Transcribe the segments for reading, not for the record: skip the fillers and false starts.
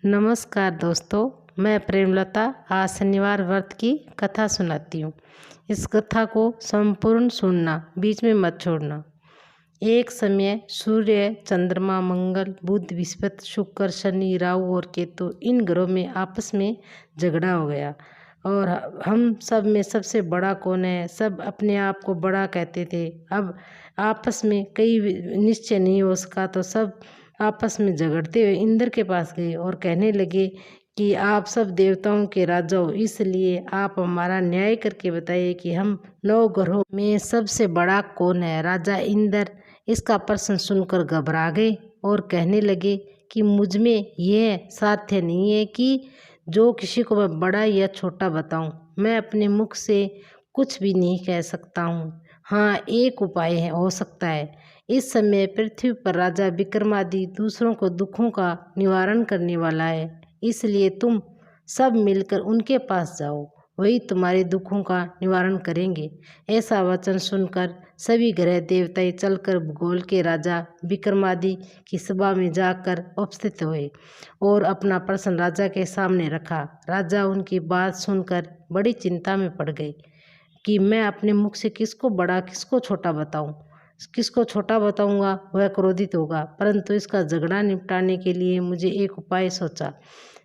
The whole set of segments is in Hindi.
नमस्कार दोस्तों, मैं प्रेमलता आज शनिवार व्रत की कथा सुनाती हूँ। इस कथा को संपूर्ण सुनना, बीच में मत छोड़ना। एक समय सूर्य, चंद्रमा, मंगल, बुध, बृहस्पति, शुक्र, शनि, राहु और केतु इन ग्रहों में आपस में झगड़ा हो गया और हम सब में सबसे बड़ा कौन है, सब अपने आप को बड़ा कहते थे। अब आपस में कई निश्चय नहीं हो सका तो सब आपस में झगड़ते हुए इंद्र के पास गए और कहने लगे कि आप सब देवताओं के राजा हो, इसलिए आप हमारा न्याय करके बताइए कि हम 9 ग्रहों में सबसे बड़ा कौन है। राजा इंद्र इसका प्रश्न सुनकर घबरा गए और कहने लगे कि मुझ में यह साध्य नहीं है कि जो किसी को मैं बड़ा या छोटा बताऊं। मैं अपने मुख से कुछ भी नहीं कह सकता हूँ। हाँ, एक उपाय है, हो सकता है। इस समय पृथ्वी पर राजा विक्रमादि दूसरों को दुखों का निवारण करने वाला है, इसलिए तुम सब मिलकर उनके पास जाओ, वही तुम्हारे दुखों का निवारण करेंगे। ऐसा वचन सुनकर सभी ग्रह देवताएं चलकर भूगोल के राजा विक्रमादि की सभा में जाकर उपस्थित हुए और अपना प्रश्न राजा के सामने रखा। राजा उनकी बात सुनकर बड़ी चिंता में पड़ गए कि मैं अपने मुख से किसको बड़ा किसको छोटा बताऊं। किसको छोटा बताऊंगा वह क्रोधित होगा, परंतु इसका झगड़ा निपटाने के लिए मुझे एक उपाय सोचा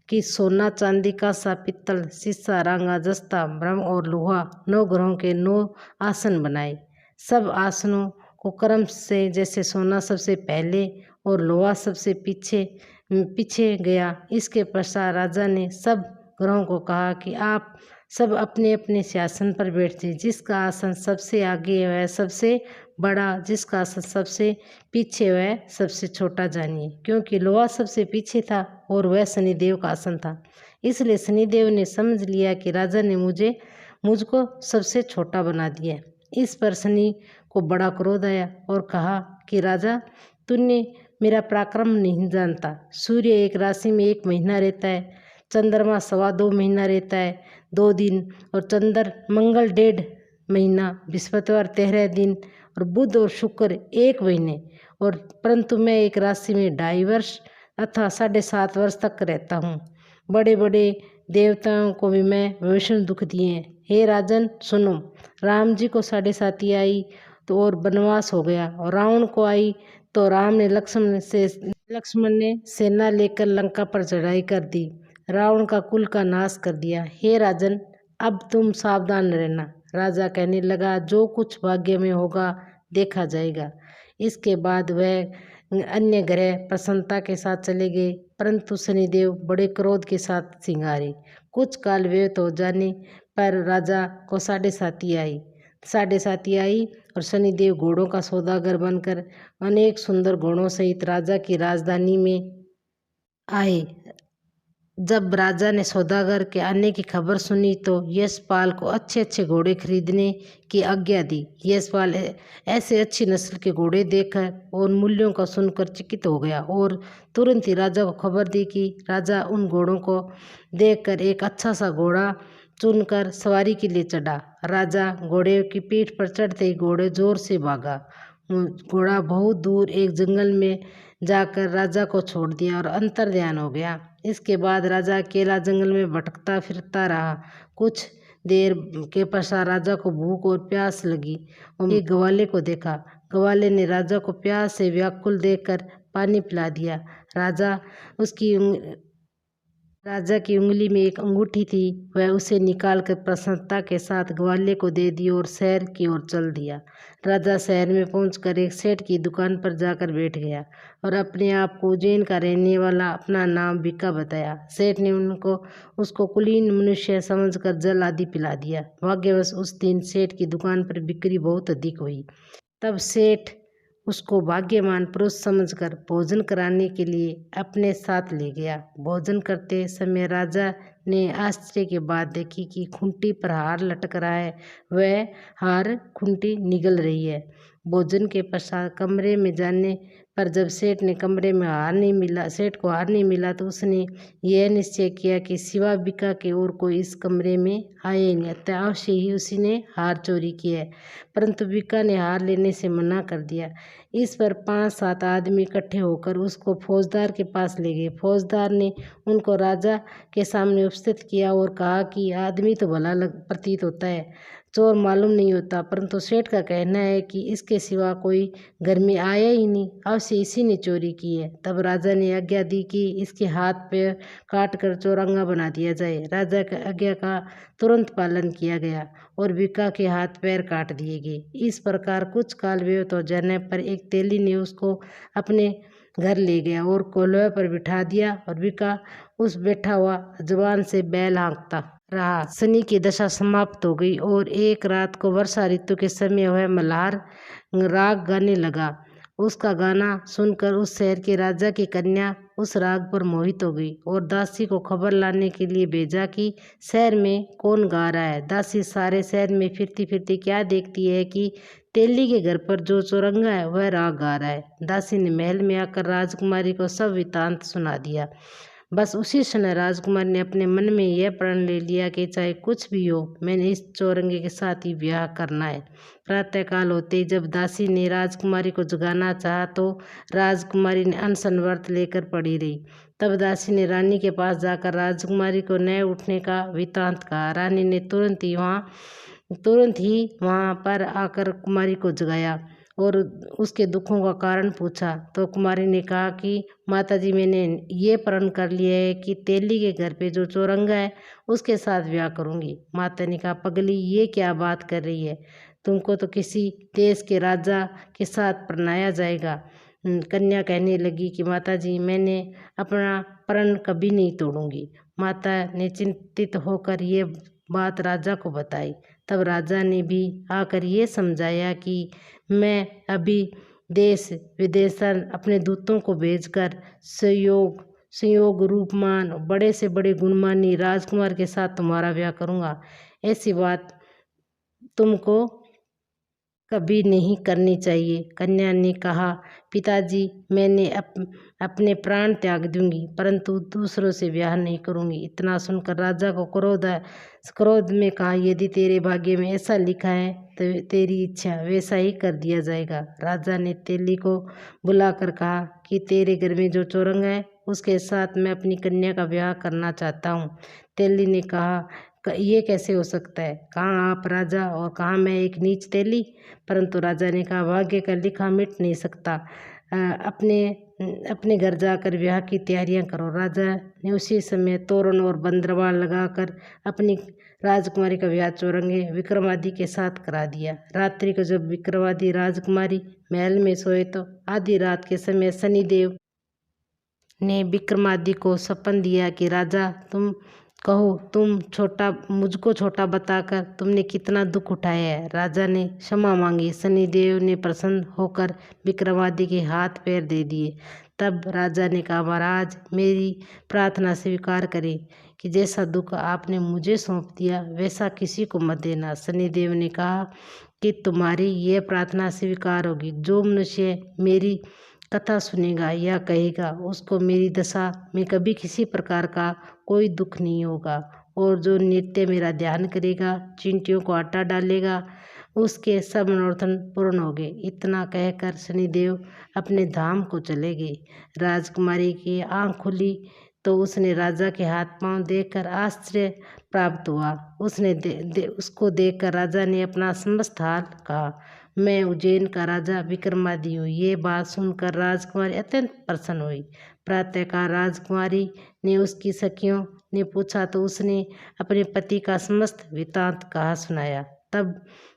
कि सोना, चांदी, कांसा, पित्तल, शीशा, रांगा, जस्ता, ब्रह्म और लोहा 9 ग्रहों के 9 आसन बनाए। सब आसनों को क्रम से, जैसे सोना सबसे पहले और लोहा सबसे पीछे पीछे गया। इसके पश्चात राजा ने सब ग्रहों को कहा कि आप सब अपने अपने सिंहासन पर बैठते। जिसका आसन सबसे आगे है वह सबसे बड़ा, जिसका आसन सबसे पीछे वह सबसे छोटा जानिए। क्योंकि लोहा सबसे पीछे था और वह शनिदेव का आसन था, इसलिए शनिदेव ने समझ लिया कि राजा ने मुझको सबसे छोटा बना दिया। इस पर शनि को बड़ा क्रोध आया और कहा कि राजा, तूने मेरा पराक्रम नहीं जानता। सूर्य एक राशि में 1 महीना रहता है, चंद्रमा 2.25 महीना रहता है 2 दिन, और मंगल 1.5 महीना, बृहस्पतिवार 13 दिन, और बुध और शुक्र 1 महीने। और परंतु मैं एक राशि में 2.5 वर्ष अथवा 7.5 वर्ष तक रहता हूँ। बड़े बड़े देवताओं को भी मैं भीषण दुख दिए हैं। हे राजन सुनो, राम जी को 7.5 आई तो और वनवास हो गया, और रावण को आई तो राम ने लक्ष्मण ने सेना लेकर लंका पर चढ़ाई कर दी, रावण का कुल का नाश कर दिया। हे राजन, अब तुम सावधान रहना। राजा कहने लगा, जो कुछ भाग्य में होगा देखा जाएगा। इसके बाद वह अन्य ग्रह प्रसन्नता के साथ चले गए, परंतु शनिदेव बड़े क्रोध के साथ सिंगारे। कुछ काल व्यतीत हो जाने पर राजा को 7.5 आई और शनिदेव घोड़ों का सौदागर बनकर अनेक सुंदर घोड़ों सहित राजा की राजधानी में आए। जब राजा ने सौदागर के आने की खबर सुनी तो यशपाल को अच्छे अच्छे घोड़े खरीदने की आज्ञा दी। यशपाल ऐसे अच्छी नस्ल के घोड़े देखकर और मूल्यों का सुनकर चकित हो गया और तुरंत ही राजा को खबर दी कि राजा उन घोड़ों को देखकर एक अच्छा सा घोड़ा चुनकर सवारी के लिए चढ़ा। राजा घोड़े की पीठ पर चढ़ते ही घोड़े जोर से भागा। घोड़ा बहुत दूर एक जंगल में जाकर राजा को छोड़ दिया और अंतर्ध्यान हो गया। इसके बाद राजा अकेला जंगल में भटकता फिरता रहा। कुछ देर के पश्चात राजा को भूख और प्यास लगी और एक ग्वाले को देखा। ग्वाले ने राजा को प्यास से व्याकुल देखकर पानी पिला दिया। राजा की उंगली में एक अंगूठी थी, वह उसे निकालकर प्रसन्नता के साथ ग्वाले को दे दी और शहर की ओर चल दिया। राजा शहर में पहुंचकर एक सेठ की दुकान पर जाकर बैठ गया और अपने आप को उज्जैन का रहने वाला अपना नाम बिका बताया। सेठ ने उसको कुलीन मनुष्य समझकर जल आदि पिला दिया। भाग्यवश उस दिन सेठ की दुकान पर बिक्री बहुत अधिक हुई। तब सेठ उसको भाग्यवान पुरुष समझकर भोजन कराने के लिए अपने साथ ले गया। भोजन करते समय राजा ने आश्चर्य की बात देखी कि खूंटी पर हार लटक रहा है, वह हार खूंटी निगल रही है। भोजन के पश्चात कमरे में जाने पर जब सेठ को हार नहीं मिला तो उसने यह निश्चय किया कि सिवा बिका के और कोई इस कमरे में आए ही नहीं, अतः अवश्य ही उसी ने हार चोरी की है। परंतु बिका ने हार लेने से मना कर दिया। इस पर 5-7 आदमी इकट्ठे होकर उसको फौजदार के पास ले गए। फौजदार ने उनको राजा के सामने उपस्थित किया और कहा कि आदमी तो भला प्रतीत होता है, चोर मालूम नहीं होता, परंतु सेठ का कहना है कि इसके सिवा कोई घर में आया ही नहीं, अवश्य इसी ने चोरी की है। तब राजा ने आज्ञा दी कि इसके हाथ पैर काट कर चौरंगा बना दिया जाए। राजा की आज्ञा का तुरंत पालन किया गया और बिका के हाथ पैर काट दिए गए। इस प्रकार कुछ काल व्यतीत हो जाने पर एक तेली ने उसको अपने घर ले गया और कोल्हे पर बिठा दिया और बिका उस बैठा हुआ जुबान से बैल हाँकता रहा। शनि की दशा समाप्त हो गई और एक रात को वर्षा ऋतु के समय वह मल्हार राग गाने लगा। उसका गाना सुनकर उस शहर के राजा की कन्या उस राग पर मोहित हो गई और दासी को खबर लाने के लिए भेजा कि शहर में कौन गा रहा है। दासी सारे शहर में फिरती फिरती क्या देखती है कि तेली के घर पर जो चौरंगा है वह राग गा रहा है। दासी ने महल में आकर राजकुमारी को सब वृत्तांत सुना दिया। बस उसी समय राजकुमार ने अपने मन में यह प्रण ले लिया कि चाहे कुछ भी हो, मैंने इस चौरंगे के साथ ही ब्याह करना है। प्रातःकाल होते ही जब दासी ने राजकुमारी को जगाना चाहा तो राजकुमारी ने अनशन व्रत लेकर पड़ी रही। तब दासी ने रानी के पास जाकर राजकुमारी को नए उठने का वृत्तांत कहा। रानी ने तुरंत ही वहाँ पर आकर कुमारी को जगाया और उसके दुखों का कारण पूछा तो कुमारी ने कहा कि माताजी, मैंने ये प्रण कर लिया है कि तेली के घर पे जो चौरंगा है उसके साथ ब्याह करूँगी। माता ने कहा, पगली, ये क्या बात कर रही है? तुमको तो किसी देश के राजा के साथ परणाया जाएगा। कन्या कहने लगी कि माताजी, मैंने अपना प्रण कभी नहीं तोड़ूंगी। माता ने चिंतित होकर ये बात राजा को बताई। तब राजा ने भी आकर ये समझाया कि मैं अभी देश विदेश अपने दूतों को भेजकर संयोग रूपमान बड़े से बड़े गुणमानी राजकुमार के साथ तुम्हारा ब्याह करूँगा। ऐसी बात तुमको कभी नहीं करनी चाहिए। कन्या ने कहा, पिताजी, मैंने अपने प्राण त्याग दूंगी, परंतु दूसरों से ब्याह नहीं करूंगी। इतना सुनकर राजा को क्रोध में कहा, यदि तेरे भाग्य में ऐसा लिखा है तो तेरी इच्छा वैसा ही कर दिया जाएगा। राजा ने तेली को बुलाकर कहा कि तेरे घर में जो चौरंगा है उसके साथ मैं अपनी कन्या का ब्याह करना चाहता हूँ। तेली ने कहा, ये कैसे हो सकता है? कहाँ आप राजा और कहाँ मैं एक नीच तेली? परंतु राजा ने कहा, भाग्य का लिखा मिट नहीं सकता। अपने घर जाकर ब्याह की तैयारियां करो। राजा ने उसी समय तोरण और बंदरवाल लगाकर अपनी राजकुमारी का ब्याह चौरंगे विक्रमादि के साथ करा दिया। रात्रि को जब विक्रमादि राजकुमारी महल में सोए तो आधी रात के समय शनिदेव ने विक्रमादि को सपन दिया कि राजा, तुम कहो, मुझको छोटा बताकर तुमने कितना दुख उठाया है। राजा ने क्षमा मांगी। शनिदेव ने प्रसन्न होकर विक्रमादि के हाथ पैर दे दिए। तब राजा ने कहा, महाराज, मेरी प्रार्थना स्वीकार करें कि जैसा दुख आपने मुझे सौंप दिया वैसा किसी को मत देना। शनिदेव ने कहा कि तुम्हारी यह प्रार्थना स्वीकार होगी। जो मनुष्य मेरी कथा सुनेगा या कहेगा उसको मेरी दशा में कभी किसी प्रकार का कोई दुख नहीं होगा, और जो नित्य मेरा ध्यान करेगा, चींटियों को आटा डालेगा, उसके सब मनोरथ पूर्ण हो गए। इतना कहकर शनिदेव अपने धाम को चले गए। राजकुमारी की आँख खुली तो उसने राजा के हाथ पांव देखकर आश्चर्य प्राप्त हुआ। उसको देखकर राजा ने अपना समस्त हाल कहा। मैं उज्जैन का राजा विक्रमादि हूँ। ये बात सुनकर राजकुमारी अत्यंत प्रसन्न हुई। प्रातःकाल राजकुमारी ने उसकी सखियों ने पूछा तो उसने अपने पति का समस्त वृत्तांत कहा सुनाया। तब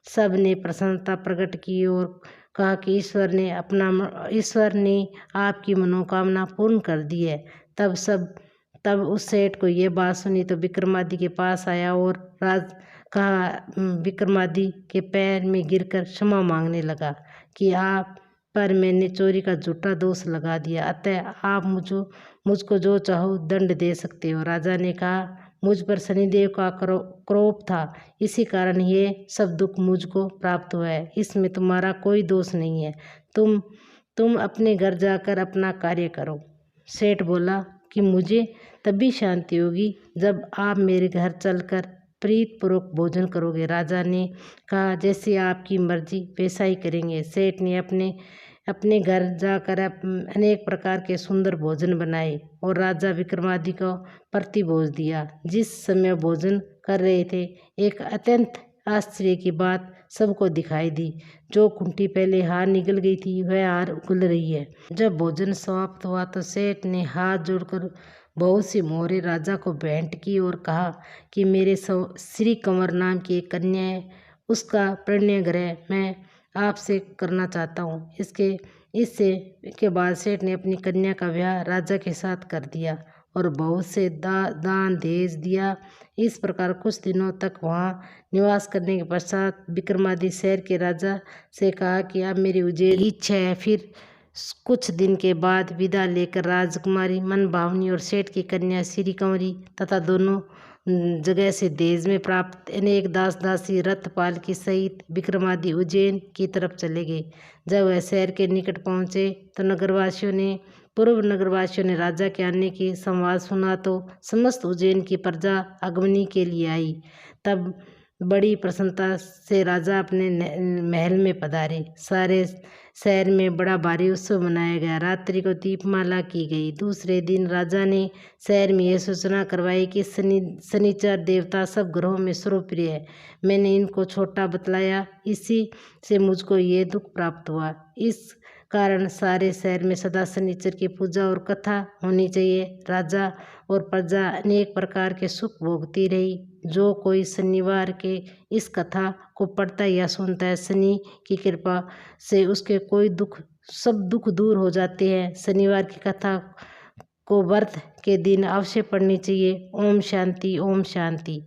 सब ने प्रसन्नता प्रकट की और कहा कि ईश्वर ने आपकी मनोकामना पूर्ण कर दी है। तब उस सेठ को ये बात सुनी तो विक्रमादि के पास आया और विक्रमादि के पैर में गिरकर क्षमा मांगने लगा कि आप पर मैंने चोरी का झूठा दोष लगा दिया, अतः आप मुझको जो चाहो दंड दे सकते हो। राजा ने कहा, मुझ पर शनिदेव का क्रोध था, इसी कारण ये सब दुख मुझको प्राप्त हुआ है। इसमें तुम्हारा कोई दोष नहीं है। तुम अपने घर जाकर अपना कार्य करो। सेठ बोला कि मुझे तभी शांति होगी जब आप मेरे घर चलकर प्रीतपूर्वक भोजन करोगे। राजा ने कहा, जैसे आपकी मर्जी वैसा ही करेंगे। सेठ ने अपने घर जाकर अनेक प्रकार के सुंदर भोजन बनाए और राजा विक्रमादित्य को प्रतिभोज दिया। जिस समय भोजन कर रहे थे, एक अत्यंत आश्चर्य की बात सबको दिखाई दी। जो कुंठी पहले हार निकल गई थी, वह हार उगल रही है। जब भोजन समाप्त हुआ तो सेठ ने हाथ जोड़कर बहुत सी मोहरें राजा को भेंट की और कहा कि मेरे श्री कंवर नाम की एक कन्या है, उसका प्रणय ग्रह मैं आपसे करना चाहता हूँ। इसके बाद सेठ ने अपनी कन्या का ब्याह राजा के साथ कर दिया और बहुत से दान दहेज दिया। इस प्रकार कुछ दिनों तक वहाँ निवास करने के पश्चात विक्रमादित्य शहर के राजा से कहा कि अब मेरी उज्जैन की इच्छा है। फिर कुछ दिन के बाद विदा लेकर राजकुमारी मनभावनी और सेठ की कन्या श्री कंवरी तथा दोनों जगह से देश में प्राप्त अनेक दास दासी रथ पालकी सहित विक्रमादित्य उज्जैन की तरफ चले गए। जब वह शहर के निकट पहुँचे तो पूर्व नगरवासियों ने राजा के आने की संवाद सुना तो समस्त उज्जैन की प्रजा आगमनी के लिए आई। तब बड़ी प्रसन्नता से राजा अपने महल में पधारे। सारे शहर में बड़ा भारी उत्सव मनाया गया। रात्रि को दीपमाला की गई। दूसरे दिन राजा ने शहर में यह सूचना करवाई कि शनिचर देवता सब ग्रहों में सर्वप्रिय है। मैंने इनको छोटा बतलाया, इसी से मुझको ये दुख प्राप्त हुआ। इस कारण सारे शहर में सदा शनिचर की पूजा और कथा होनी चाहिए। राजा और प्रजा अनेक प्रकार के सुख भोगती रही। जो कोई शनिवार के इस कथा को पढ़ता या सुनता है, शनि की कृपा से उसके सब दुख दूर हो जाते हैं। शनिवार की कथा को व्रत के दिन अवश्य पढ़नी चाहिए। ओम शांति, ओम शांति।